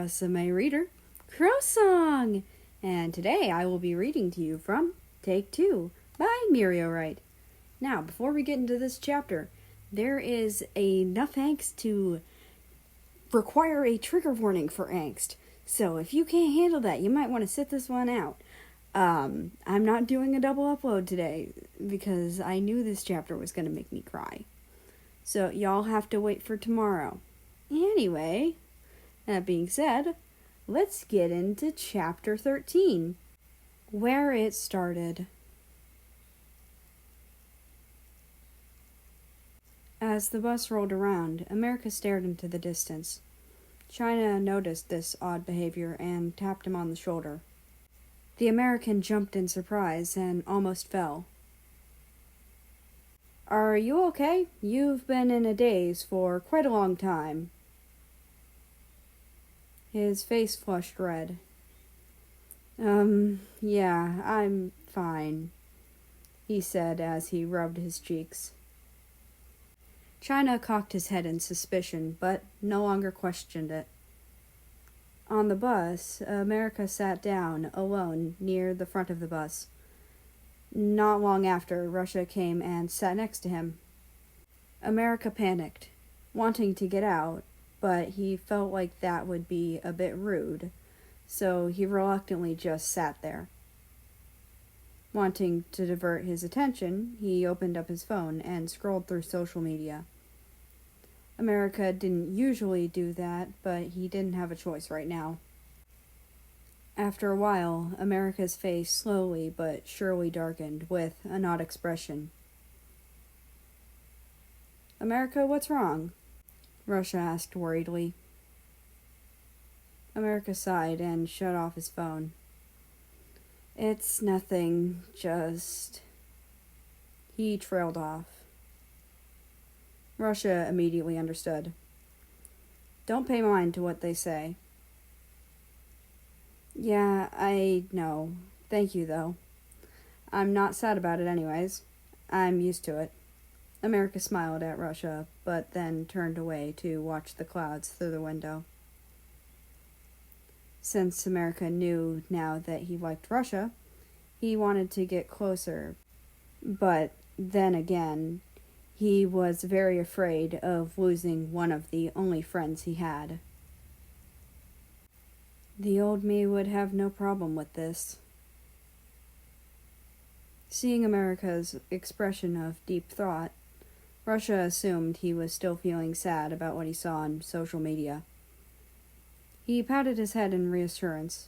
Rusame reader, Crow Song! And today I will be reading to you from Take 2 by Miriorite. Now, before we get into this chapter, there is enough angst to require a trigger warning for angst. So if you can't handle that, you might want to sit this one out. I'm not doing a double upload today because I knew this chapter was going to make me cry. So y'all have to wait for tomorrow. Anyway, that being said, let's get into chapter 13, where it started. As the bus rolled around, America stared into the distance. China noticed this odd behavior and tapped him on the shoulder. The American jumped in surprise and almost fell. "Are you okay? You've been in a daze for quite a long time." His face flushed red. Yeah, I'm fine," he said as he rubbed his cheeks. China cocked his head in suspicion, but no longer questioned it. On the bus, America sat down, alone, near the front of the bus. Not long after, Russia came and sat next to him. America panicked, wanting to get out, but he felt like that would be a bit rude, so he reluctantly just sat there. Wanting to divert his attention, he opened up his phone and scrolled through social media. America didn't usually do that, but he didn't have a choice right now. After a while, America's face slowly but surely darkened with an odd expression. "America, what's wrong?" Russia asked worriedly. America sighed and shut off his phone. "It's nothing, just..." He trailed off. Russia immediately understood. "Don't pay mind to what they say." "Yeah, I know. Thank you, though. I'm not sad about it anyways. I'm used to it." America smiled at Russia, but then turned away to watch the clouds through the window. Since America knew now that he liked Russia, he wanted to get closer, but then again, he was very afraid of losing one of the only friends he had. The old me would have no problem with this. Seeing America's expression of deep thought, Russia assumed he was still feeling sad about what he saw on social media. He patted his head in reassurance.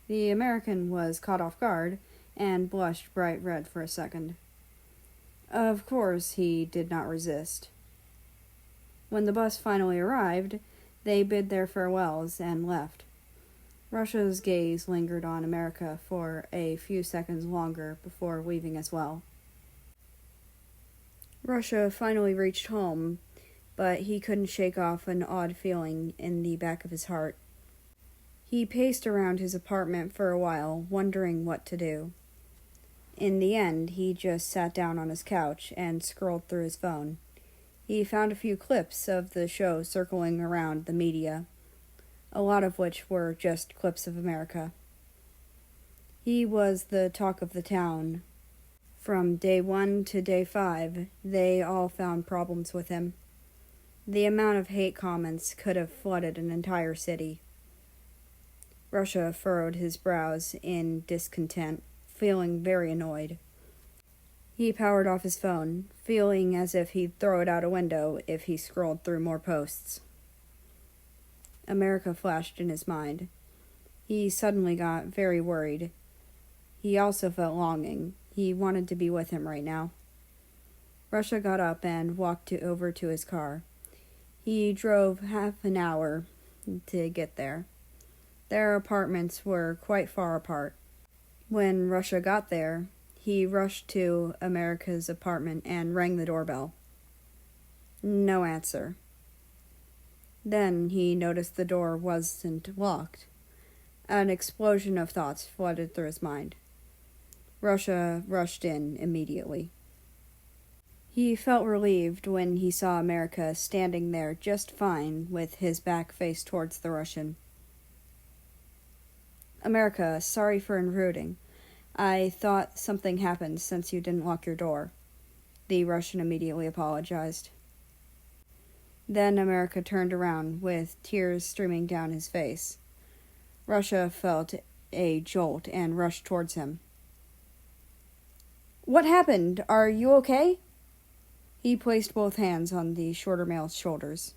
The American was caught off guard and blushed bright red for a second. Of course, he did not resist. When the bus finally arrived, they bid their farewells and left. Russia's gaze lingered on America for a few seconds longer before leaving as well. Russia finally reached home, but he couldn't shake off an odd feeling in the back of his heart. He paced around his apartment for a while, wondering what to do. In the end, he just sat down on his couch and scrolled through his phone. He found a few clips of the show circling around the media, a lot of which were just clips of America. He was the talk of the town. From day 1 to day 5, they all found problems with him. The amount of hate comments could have flooded an entire city. Russia furrowed his brows in discontent, feeling very annoyed. He powered off his phone, feeling as if he'd throw it out a window if he scrolled through more posts. America flashed in his mind. He suddenly got very worried. He also felt longing. He wanted to be with him right now. Russia got up and walked over to his car. He drove half an hour to get there. Their apartments were quite far apart. When Russia got there, he rushed to America's apartment and rang the doorbell. No answer. Then he noticed the door wasn't locked. An explosion of thoughts flooded through his mind. Russia rushed in immediately. He felt relieved when he saw America standing there just fine with his back faced towards the Russian. America, sorry for intruding. I thought something happened since you didn't lock your door. The Russian immediately apologized. Then America turned around, with tears streaming down his face. Russia felt a jolt and rushed towards him. What happened? Are you okay? He placed both hands on the shorter male's shoulders.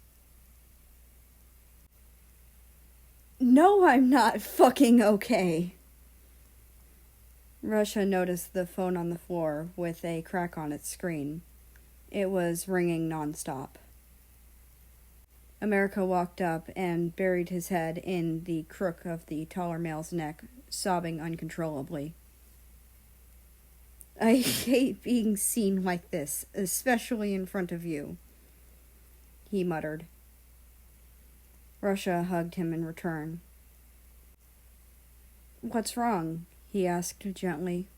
No, I'm not fucking okay. Russia noticed the phone on the floor with a crack on its screen. It was ringing nonstop. America walked up and buried his head in the crook of the taller male's neck, sobbing uncontrollably. I hate being seen like this, especially in front of you, he muttered. Russia hugged him in return. What's wrong? He asked gently.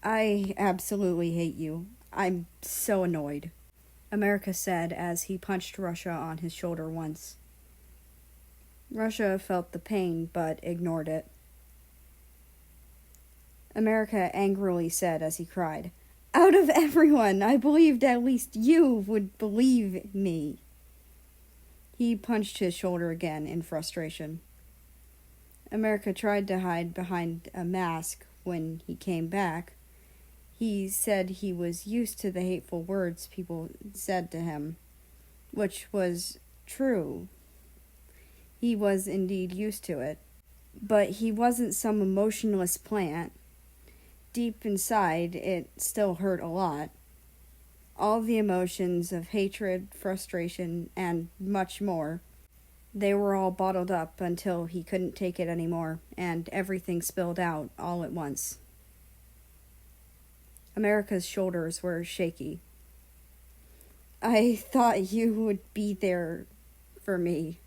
I absolutely hate you. I'm so annoyed, America said as he punched Russia on his shoulder once. Russia felt the pain but ignored it. America angrily said as he cried, Out of everyone, I believed at least you would believe me. He punched his shoulder again in frustration. America tried to hide behind a mask when he came back. He said he was used to the hateful words people said to him, which was true. He was indeed used to it. But he wasn't some emotionless plant. Deep inside, it still hurt a lot. All the emotions of hatred, frustration, and much more. They were all bottled up until he couldn't take it anymore, and everything spilled out all at once. America's shoulders were shaky. I thought you would be there for me.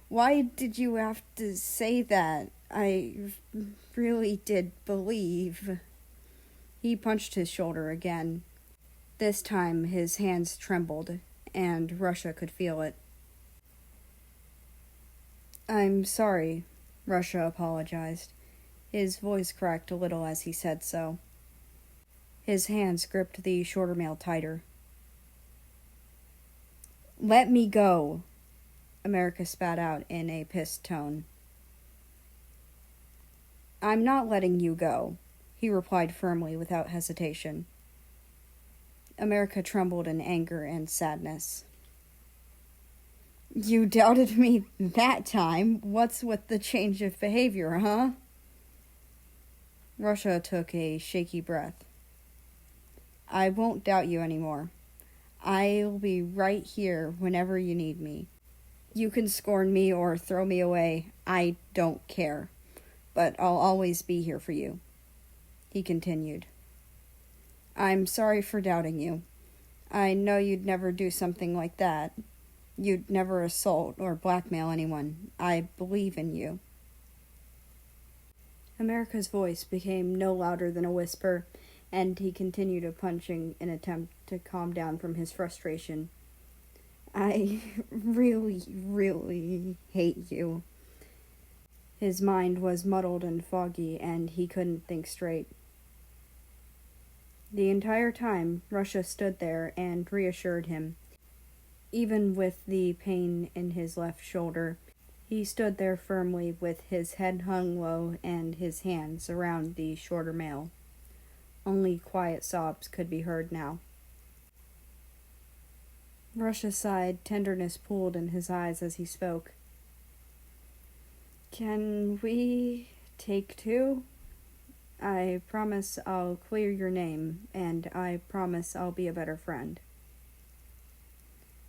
Why did you have to say that? I really did believe. He punched his shoulder again. This time his hands trembled, and Russia could feel it. I'm sorry, Russia apologized. His voice cracked a little as he said so. His hands gripped the shorter male tighter. Let me go, America spat out in a pissed tone. I'm not letting you go, he replied firmly without hesitation. America trembled in anger and sadness. You doubted me that time. What's with the change of behavior, huh? Russia took a shaky breath. I won't doubt you anymore. I'll be right here whenever you need me. You can scorn me or throw me away. I don't care. But I'll always be here for you, he continued. I'm sorry for doubting you. I know you'd never do something like that. You'd never assault or blackmail anyone. I believe in you. America's voice became no louder than a whisper, and he continued punching in an attempt to calm down from his frustration. I really, really hate you. His mind was muddled and foggy, and he couldn't think straight. The entire time, Russia stood there and reassured him. Even with the pain in his left shoulder, he stood there firmly with his head hung low and his hands around the shorter male. Only quiet sobs could be heard now. Russia sighed, tenderness pooled in his eyes as he spoke. Can we take two? I promise I'll clear your name, and I promise I'll be a better friend.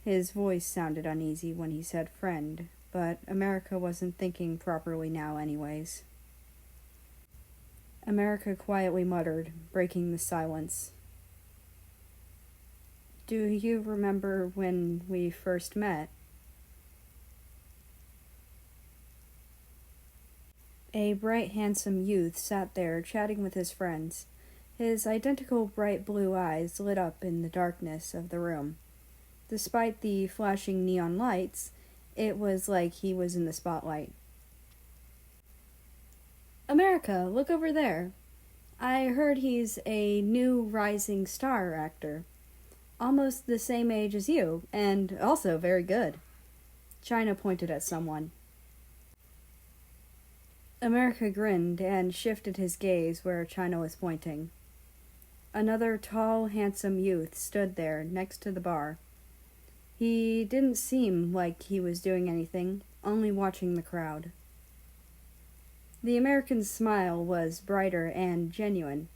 His voice sounded uneasy when he said friend, but America wasn't thinking properly now anyways. America quietly muttered, breaking the silence. Do you remember when we first met? A bright, handsome youth sat there chatting with his friends. His identical bright blue eyes lit up in the darkness of the room. Despite the flashing neon lights, It was like he was in the spotlight. America, look over there. I heard he's a new rising star actor. Almost the same age as you, and also very good. China pointed at someone. America grinned and shifted his gaze where China was pointing. Another tall, handsome youth stood there next to the bar. He didn't seem like he was doing anything, only watching the crowd. The American's smile was brighter and genuine.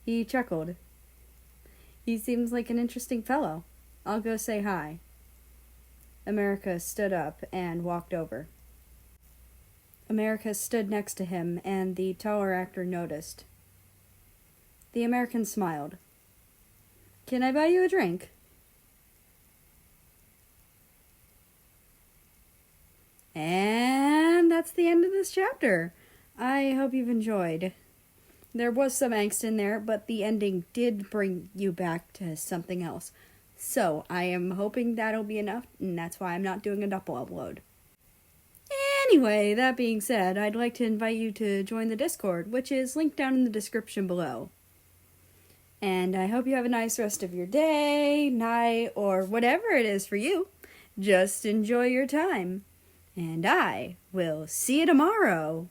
He chuckled. He seems like an interesting fellow. I'll go say hi. America stood up and walked over. America stood next to him, and the taller actor noticed. The American smiled. Can I buy you a drink? And that's the end of this chapter. I hope you've enjoyed. There was some angst in there, but the ending did bring you back to something else. So, I am hoping that'll be enough, and that's why I'm not doing a double upload. Anyway, that being said, I'd like to invite you to join the Discord, which is linked down in the description below. And I hope you have a nice rest of your day, night, or whatever it is for you. Just enjoy your time. And I will see you tomorrow.